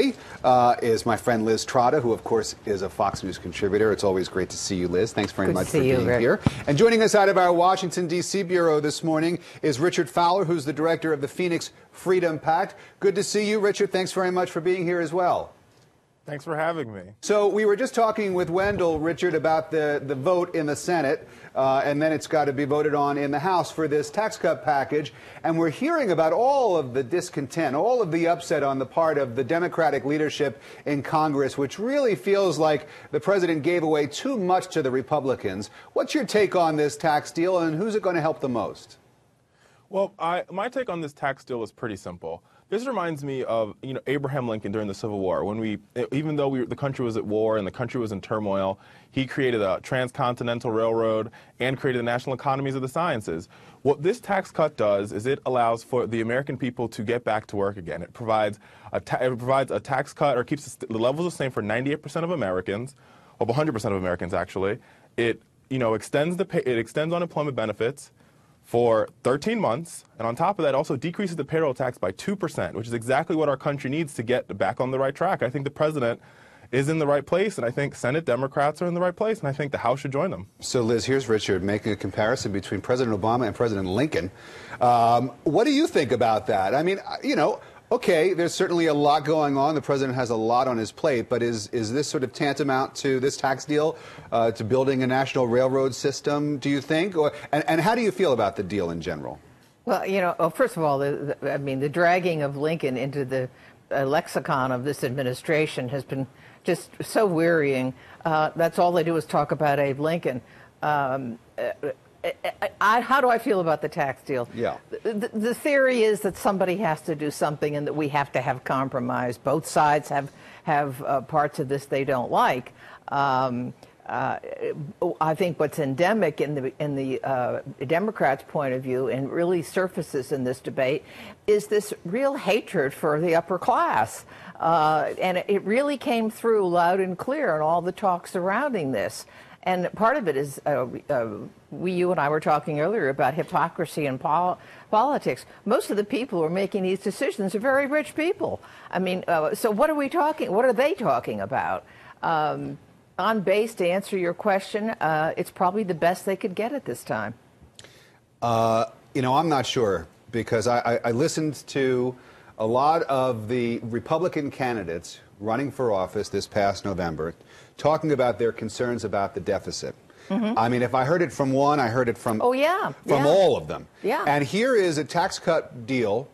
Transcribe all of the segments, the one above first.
is my friend Liz Trotta, who, of course, is a Fox News contributor. It's always great to see you, Liz. Thanks very much for being here. And joining us out of our Washington, D.C. bureau this morning is Richard Fowler, who's the director of the Phoenix Freedom Pact. Good to see you, Richard. Thanks very much for being here as well. Thanks for having me. So we were just talking with Wendell, Richard, about the vote in the Senate, and then it's got to be voted on in the House for this tax cut package. And we're hearing about all of the discontent, all of the upset on the part of the Democratic leadership in Congress, which really feels like the president gave away too much to the Republicans. What's your take on this tax deal, and who's it going to help the most? Well, my take on this tax deal is pretty simple. This reminds me of, Abraham Lincoln during the Civil War, when even though the country was at war and the country was in turmoil, he created a transcontinental railroad and created the national economies of the sciences. What this tax cut does is it allows for the American people to get back to work again. It provides a tax cut, or keeps the levels the same for 98% of Americans, or 100% of Americans actually. It extends unemployment benefits for 13 months, and on top of that, also decreases the payroll tax by 2%, which is exactly what our country needs to get back on the right track. I think the president is in the right place, and I think Senate Democrats are in the right place, and I think the House should join them. So, Liz, here's Richard making a comparison between President Obama and President Lincoln. What do you think about that? I mean, okay, there's certainly a lot going on. The president has a lot on his plate, but is this sort of tantamount to this tax deal, to building a national railroad system, do you think? And how do you feel about the deal in general? Well, first of all, the dragging of Lincoln into the lexicon of this administration has been just so wearying. That's all they do is talk about Abe Lincoln. How do I feel about the tax deal? Yeah. The theory is that somebody has to do something and that we have to have compromise. Both sides have parts of this they don't like. I think what's endemic in the Democrats' point of view, and really surfaces in this debate, is this real hatred for the upper class. And it really came through loud and clear in all the talk surrounding this. And part of it is, you and I were talking earlier about hypocrisy in politics. Most of the people who are making these decisions are very rich people. I mean, so what are they talking about? On base, to answer your question, it's probably the best they could get at this time. I'm not sure, because I listened to a lot of the Republican candidates running for office this past November talking about their concerns about the deficit. Mm-hmm. I mean, if I heard it from one, I heard it from all of them. Yeah. And here is a tax cut deal.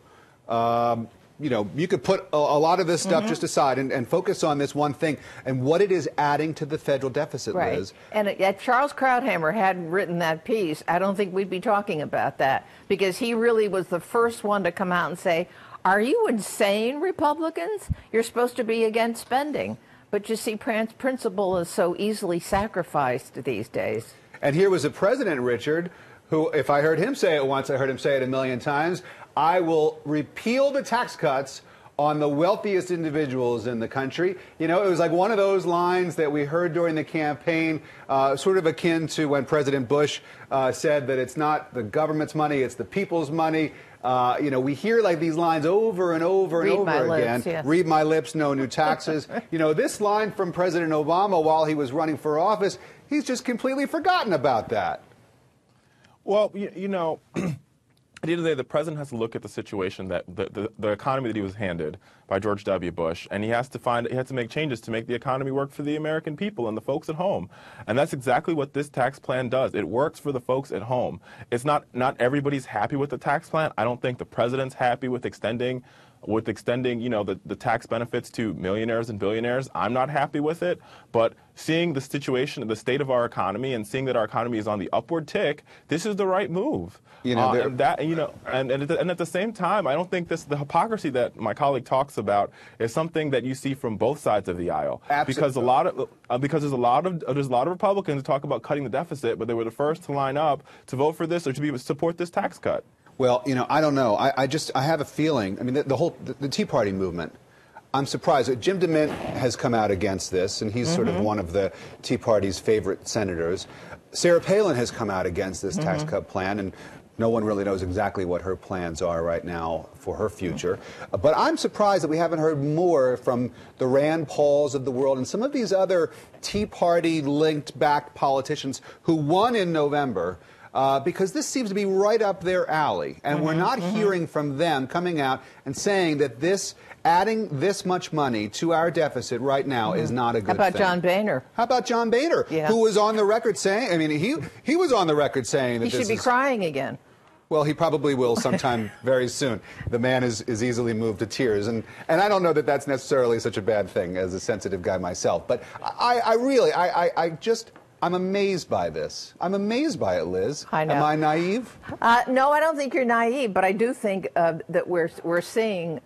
You could put a lot of this stuff just aside and focus on this one thing and what it is adding to the federal deficit, right. Liz. And if Charles Krauthammer hadn't written that piece, I don't think we'd be talking about that, because he really was the first one to come out and say, are you insane, Republicans? You're supposed to be against spending. But you see, principle is so easily sacrificed these days. And here was a president, Richard, who, if I heard him say it once, I heard him say it a million times, I will repeal the tax cuts on the wealthiest individuals in the country. It was like one of those lines that we heard during the campaign, sort of akin to when President Bush said that it's not the government's money, it's the people's money. We hear like these lines over and over and over again. Yes. Read my lips, no new taxes. This line from President Obama while he was running for office, he's just completely forgotten about that. Well, at the end of the day, the president has to look at the situation, that the economy that he was handed by George W. Bush, and he has to make changes to make the economy work for the American people and the folks at home. And that's exactly what this tax plan does. It works for the folks at home. It's not everybody's happy with the tax plan. I don't think the president's happy with extending the tax benefits to millionaires and billionaires. I'm not happy with it, but seeing the situation, the state of our economy, and seeing that our economy is on the upward tick, this is the right move. And at the same time, I don't think the hypocrisy that my colleague talks about is something that you see from both sides of the aisle. Absolutely. Because there's a lot of Republicans who talk about cutting the deficit, but they were the first to line up to vote for this or to support this tax cut. Well, I don't know. I have a feeling. I mean, the Tea Party movement, I'm surprised. Jim DeMint has come out against this, and he's sort of one of the Tea Party's favorite senators. Sarah Palin has come out against this tax cut plan, and No one really knows exactly what her plans are right now for her future. But I'm surprised that we haven't heard more from the Rand Pauls of the world and some of these other Tea Party-linked back politicians who won in November, because this seems to be right up their alley. And we're not hearing from them coming out and saying that adding this much money to our deficit right now is not a good thing. How about John Boehner? How about John Boehner, who was on the record saying, I mean, he was on the record saying that he should be crying again. Well, he probably will sometime very soon. The man is easily moved to tears. And I don't know that that's necessarily such a bad thing as a sensitive guy myself. But I'm amazed by this. I'm amazed by it, Liz. I know. Am I naive? No, I don't think you're naive, but I do think that we're seeing,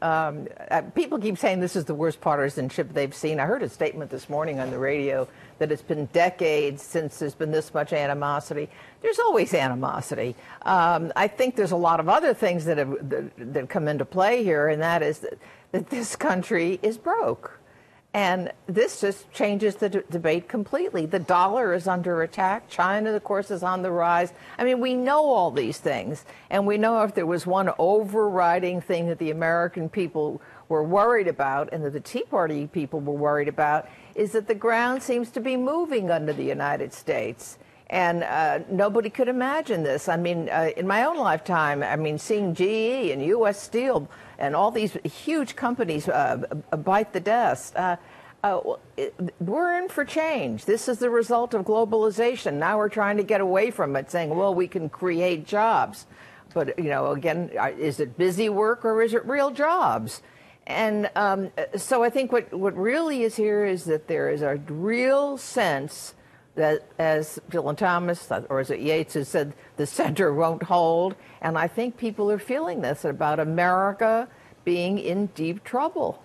people keep saying this is the worst partisanship they've seen. I heard a statement this morning on the radio that it's been decades since there's been this much animosity. There's always animosity. I think there's a lot of other things that come into play here, and that is that this country is broke. And this just changes the debate completely. The dollar is under attack. China, of course, is on the rise. I mean, we know all these things. And we know if there was one overriding thing that the American people were worried about and that the Tea Party people were worried about is that the ground seems to be moving under the United States. And nobody could imagine this. I mean, in my own lifetime, I mean, seeing GE and U.S. Steel and all these huge companies bite the dust. We're in for change. This is the result of globalization. Now we're trying to get away from it, saying, well, we can create jobs. But, you know, again, is it busy work or is it real jobs? And so I think what really is here is that there is a real sense that, as Dylan Thomas, or as Yates has said, the center won't hold. And I think people are feeling this about America being in deep trouble.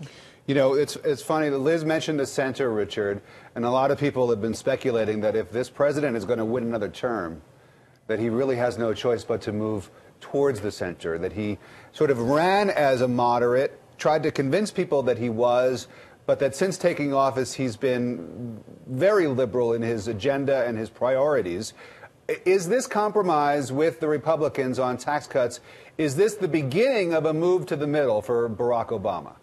You know, it's funny that Liz mentioned the center, Richard, and a lot of people have been speculating that if this president is going to win another term, that he really has no choice but to move towards the center, that he sort of ran as a moderate, tried to convince people that he was, but that since taking office, he's been very liberal in his agenda and his priorities. Is this compromise with the Republicans on tax cuts, is this the beginning of a move to the middle for Barack Obama?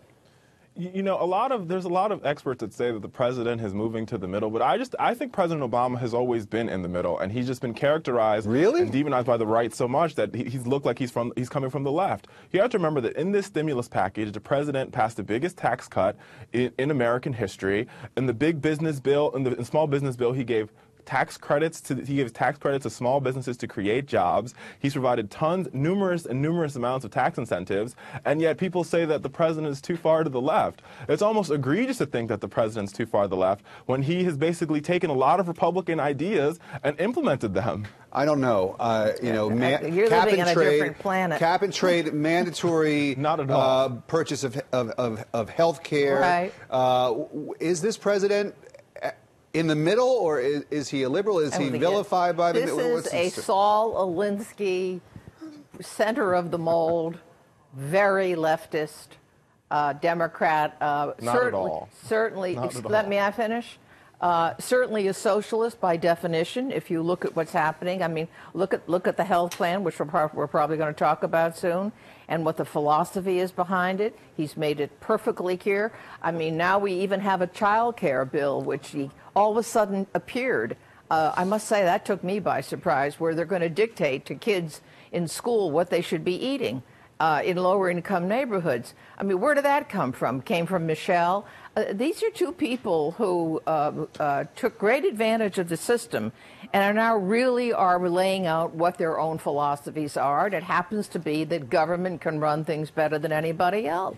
You know, there's a lot of experts that say that the president is moving to the middle, but I think President Obama has always been in the middle, and he's just been characterized and demonized by the right so much that he's looked like he's coming from the left. You have to remember that in this stimulus package, the president passed the biggest tax cut in American history. In the big business bill, in the small business bill, he gave tax credits to small businesses to create jobs. He's provided numerous amounts of tax incentives, and yet people say that the president is too far to the left. It's almost egregious to think that the president's too far to the left when he has basically taken a lot of Republican ideas and implemented them. I don't know. You know, you're living on a different planet. Cap and trade, mandatory not at all. Purchase of health care. Right. Is this president in the middle, or is he a liberal? Is he vilified by the middle? This is a Saul Alinsky, center of the mold, very leftist, Democrat. Not at all. Certainly, let me finish. Certainly a socialist by definition. If you look at what's happening, I mean, look at the health plan, which we're probably going to talk about soon, and what the philosophy is behind it. He's made it perfectly clear. I mean, now we even have a child care bill, which he all of a sudden appeared. I must say that took me by surprise, where they're going to dictate to kids in school what they should be eating in lower income neighborhoods. I mean, where did that come from? Came from Michelle. These are two people who took great advantage of the system and are now really laying out what their own philosophies are. And it happens to be that government can run things better than anybody else.